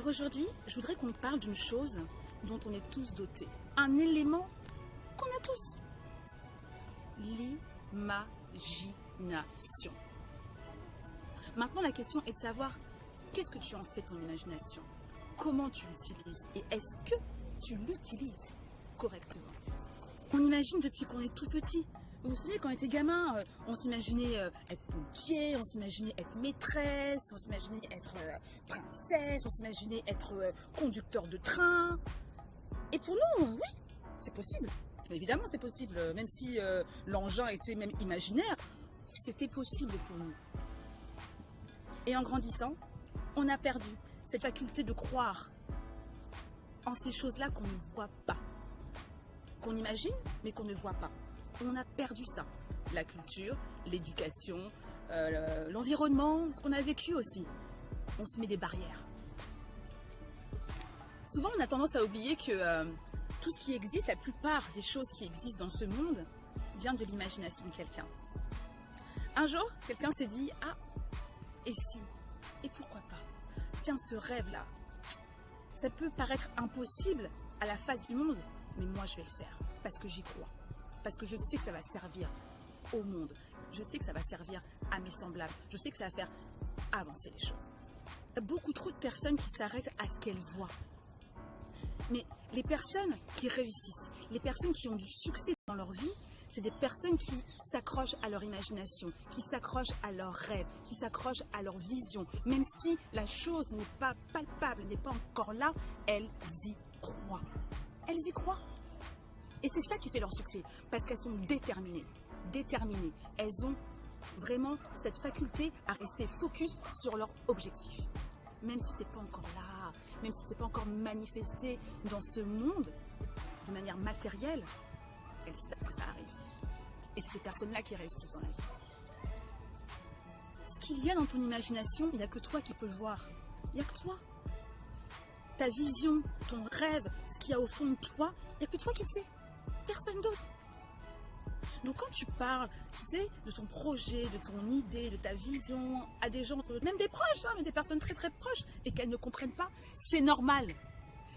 aujourd'hui, je voudrais qu'on parle d'une chose dont on est tous dotés. Un élément qu'on a tous. L'imagination. Maintenant, la question est de savoir qu'est-ce que tu en fais de ton imagination? Comment tu l'utilises? Et est-ce que tu l'utilises correctement? On imagine depuis qu'on est tout petit. Vous vous souvenez, quand on était gamin, on s'imaginait être pompier, on s'imaginait être maîtresse, on s'imaginait être princesse, on s'imaginait être conducteur de train. Et pour nous, oui, c'est possible. Évidemment, c'est possible. Même si l'engin était même imaginaire, c'était possible pour nous. Et en grandissant, on a perdu cette faculté de croire en ces choses-là qu'on ne voit pas. Qu'on imagine, mais qu'on ne voit pas. On a perdu ça. La culture, l'éducation, l'environnement, ce qu'on a vécu aussi. On se met des barrières. Souvent, on a tendance à oublier que tout ce qui existe, la plupart des choses qui existent dans ce monde, vient de l'imagination de quelqu'un. Un jour, quelqu'un s'est dit « Ah, et si? Et pourquoi pas? Tiens, ce rêve-là, ça peut paraître impossible à la face du monde, mais moi, je vais le faire parce que j'y crois. Parce que je sais que ça va servir au monde. Je sais que ça va servir à mes semblables. Je sais que ça va faire avancer les choses. Il y a beaucoup trop de personnes qui s'arrêtent à ce qu'elles voient. Mais les personnes qui réussissent, les personnes qui ont du succès dans leur vie, c'est des personnes qui s'accrochent à leur imagination, qui s'accrochent à leurs rêves, qui s'accrochent à leur vision. Même si la chose n'est pas palpable, n'est pas encore là, elles y croient. Elles y croient. Et c'est ça qui fait leur succès, parce qu'elles sont déterminées. Déterminées. Elles ont vraiment cette faculté à rester focus sur leur objectif. Même si ce n'est pas encore là, même si ce n'est pas encore manifesté dans ce monde, de manière matérielle, elles savent que ça arrive. Et c'est ces personnes-là qui réussissent dans la vie. Ce qu'il y a dans ton imagination, il n'y a que toi qui peux le voir. Il n'y a que toi. Ta vision, ton rêve, ce qu'il y a au fond de toi, il n'y a que toi qui sais. Personne d'autre. Donc quand tu parles, tu sais, de ton projet, de ton idée, de ta vision, à des gens, même des proches, mais des personnes très très proches, et qu'elles ne comprennent pas, c'est normal.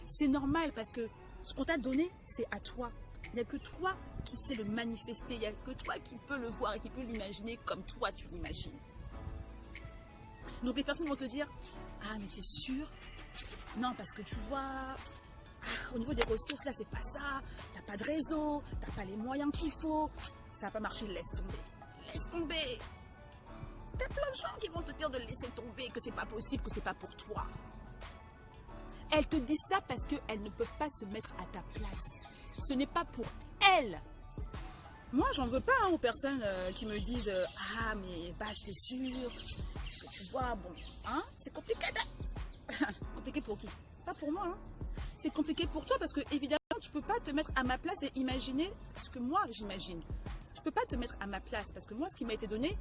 C'est normal parce que ce qu'on t'a donné, c'est à toi. Il n'y a que toi qui sais le manifester, il n'y a que toi qui peux le voir et qui peut l'imaginer comme toi tu l'imagines. Donc les personnes vont te dire, ah mais t'es sûr? Non, parce que tu vois, au niveau des ressources, là, c'est pas ça. T'as pas de réseau, t'as pas les moyens qu'il faut. Ça va pas marcher, laisse tomber. Laisse tomber. T'as plein de gens qui vont te dire de laisser tomber, que c'est pas possible, que c'est pas pour toi. Elles te disent ça parce qu'elles ne peuvent pas se mettre à ta place. Ce n'est pas pour elles. Moi, j'en veux pas aux personnes qui me disent ah, mais Bas, t'es sûr? Parce que tu vois, bon, hein, c'est compliqué. Compliqué pour qui? Pas pour moi, hein. C'est compliqué pour toi parce que évidemment tu peux pas te mettre à ma place et imaginer ce que moi j'imagine. Tu peux pas te mettre à ma place parce que moi ce qui m'a été donné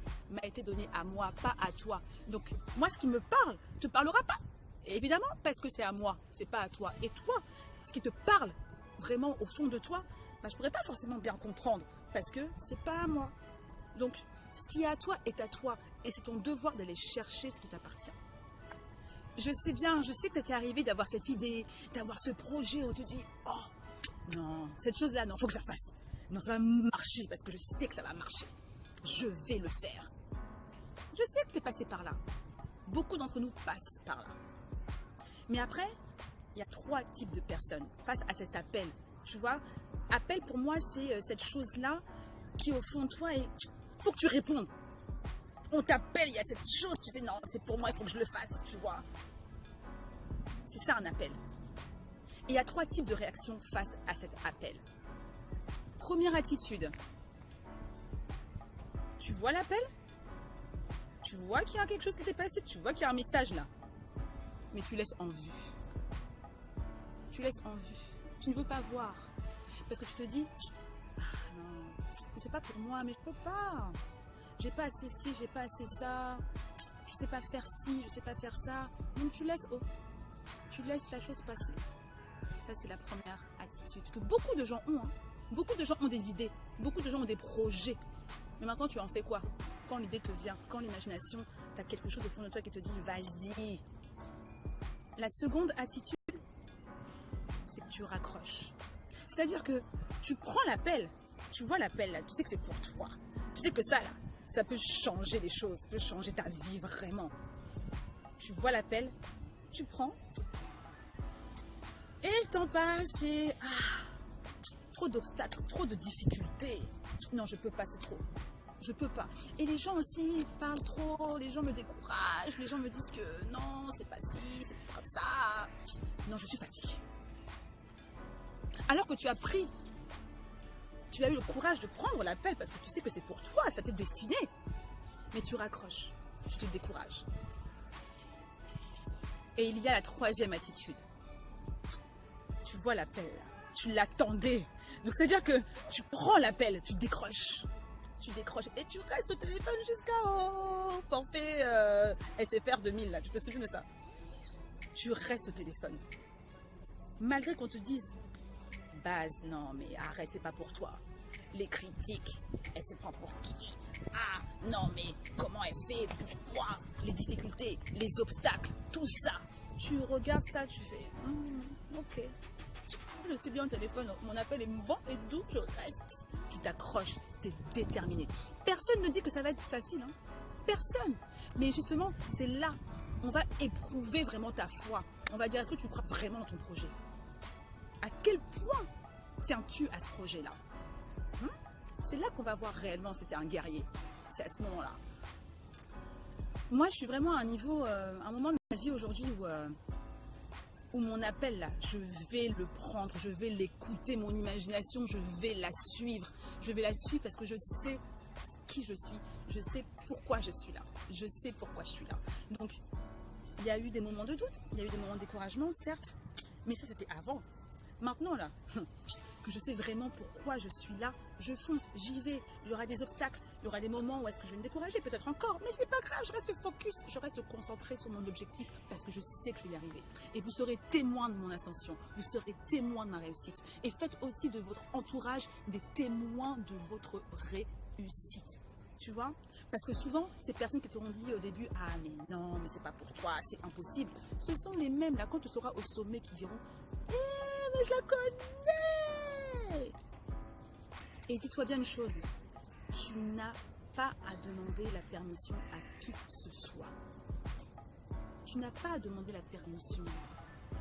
à moi, pas à toi. Donc moi ce qui me parle te parlera pas. Et évidemment parce que c'est à moi, c'est pas à toi. Et toi, ce qui te parle vraiment au fond de toi, bah, je pourrais pas forcément bien comprendre parce que c'est pas à moi. Donc ce qui est à toi est à toi et c'est ton devoir d'aller chercher ce qui t'appartient. Je sais bien, je sais que ça t'est arrivé d'avoir cette idée, d'avoir ce projet où tu te dis « Oh, non, cette chose-là, non, faut que je la fasse. Non, ça va marcher parce que je sais que ça va marcher. Je vais le faire. » Je sais que tu es passé par là. Beaucoup d'entre nous passent par là. Mais après, il y a 3 types de personnes face à cet appel. Tu vois, appel pour moi, c'est cette chose-là qui au fond de toi est « Faut que tu répondes. » On t'appelle, il y a cette chose, tu sais, non, c'est pour moi, il faut que je le fasse, tu vois. C'est ça un appel. Et il y a 3 types de réactions face à cet appel. Première attitude. Tu vois l'appel? Tu vois qu'il y a quelque chose qui s'est passé? Tu vois qu'il y a un message là? Mais tu laisses en vue. Tu laisses en vue. Tu ne veux pas voir. Parce que tu te dis, ah non, mais c'est pas pour moi, mais je peux pas. J'ai pas assez ci, j'ai pas assez ça, je sais pas faire ci, je sais pas faire ça. Donc tu laisses la chose passer. Ça c'est la première attitude que beaucoup de gens ont. Hein. Beaucoup de gens ont des idées, beaucoup de gens ont des projets. Mais maintenant tu en fais quoi? Quand l'idée te vient, quand l'imagination, tu as quelque chose au fond de toi qui te dit vas-y. La seconde attitude, c'est que tu raccroches. C'est-à-dire que tu prends l'appel, tu vois l'appel là, tu sais que c'est pour toi. Tu sais que ça là, ça peut changer les choses, ça peut changer ta vie vraiment. Tu vois l'appel, tu prends, et le temps passe et trop d'obstacles, trop de difficultés. Non, je peux pas, c'est trop. Je peux pas. Et les gens aussi parlent trop, les gens me découragent, les gens me disent que non, c'est pas ci, c'est pas comme ça. Non, je suis fatiguée. Alors que tu as eu le courage de prendre l'appel parce que tu sais que c'est pour toi, ça t'est destiné. Mais tu raccroches, tu te décourages. Et il y a la troisième attitude. Tu vois l'appel, tu l'attendais. Donc c'est-à-dire que tu prends l'appel, tu décroches et tu restes au téléphone jusqu'à forfait SFR 2000 là, tu te souviens de ça? Tu restes au téléphone. Malgré qu'on te dise Baz, non mais arrête, c'est pas pour toi. Les critiques, elle se prend pour qui? Ah non mais comment elle fait? Pourquoi? Les difficultés, les obstacles, tout ça. Tu regardes ça, tu fais ok. Je suis bien au téléphone, mon appel est bon et d'où je reste. Tu t'accroches, tu es déterminé. Personne ne dit que ça va être facile. Hein. Personne. Mais justement, c'est là, on va éprouver vraiment ta foi. On va dire, est-ce que tu crois vraiment dans ton projet? À quel point tiens-tu à ce projet-là? C'est là qu'on va voir réellement si tu es un guerrier. C'est à ce moment-là. Moi, je suis vraiment à un niveau, un moment de ma vie aujourd'hui où mon appel là, je vais le prendre, je vais l'écouter, mon imagination, je vais la suivre. Je vais la suivre parce que je sais qui je suis, je sais pourquoi je suis là, je sais pourquoi je suis là. Donc, il y a eu des moments de doute, il y a eu des moments de découragement, certes, mais ça c'était avant. Maintenant là, que je sais vraiment pourquoi je suis là, je fonce, j'y vais. Il y aura des obstacles, il y aura des moments où est-ce que je vais me décourager, peut-être encore, mais c'est pas grave, je reste focus, je reste concentré sur mon objectif parce que je sais que je vais y arriver. Et vous serez témoin de mon ascension, vous serez témoin de ma réussite. Et faites aussi de votre entourage des témoins de votre réussite. Tu vois? Parce que souvent, ces personnes qui t'auront dit au début, ah mais non, mais c'est pas pour toi, c'est impossible. Ce sont les mêmes là, quand tu seras au sommet, qui diront, mais je la connais. Et dis-toi bien une chose, tu n'as pas à demander la permission à qui que ce soit. Tu n'as pas à demander la permission.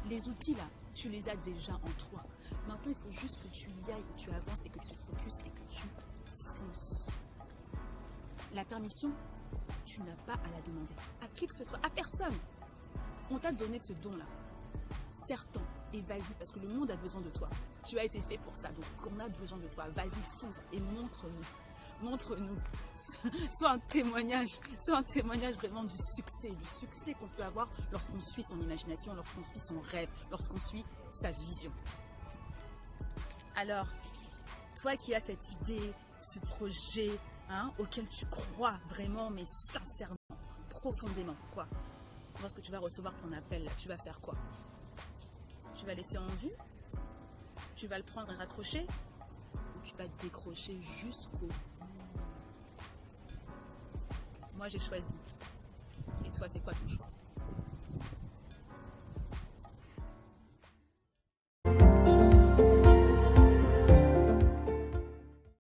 Les outils là, tu les as déjà en toi. Maintenant, il faut juste que tu y ailles, que tu avances et que tu te focuses et que tu fonces. La permission, tu n'as pas à la demander à qui que ce soit, à personne. On t'a donné ce don-là. Serre-t'en et vas-y, parce que le monde a besoin de toi. Tu as été fait pour ça, donc on a besoin de toi. Vas-y, fonce et montre-nous. Montre-nous. Sois un témoignage vraiment du succès qu'on peut avoir lorsqu'on suit son imagination, lorsqu'on suit son rêve, lorsqu'on suit sa vision. Alors, toi qui as cette idée, ce projet, auquel tu crois vraiment, mais sincèrement, profondément, quoi? Lorsque tu vas recevoir ton appel, là, tu vas faire quoi? Tu vas laisser en vue? Tu vas le prendre et raccrocher? Ou tu vas te décrocher jusqu'au bout? Moi, j'ai choisi. Et toi, c'est quoi ton choix?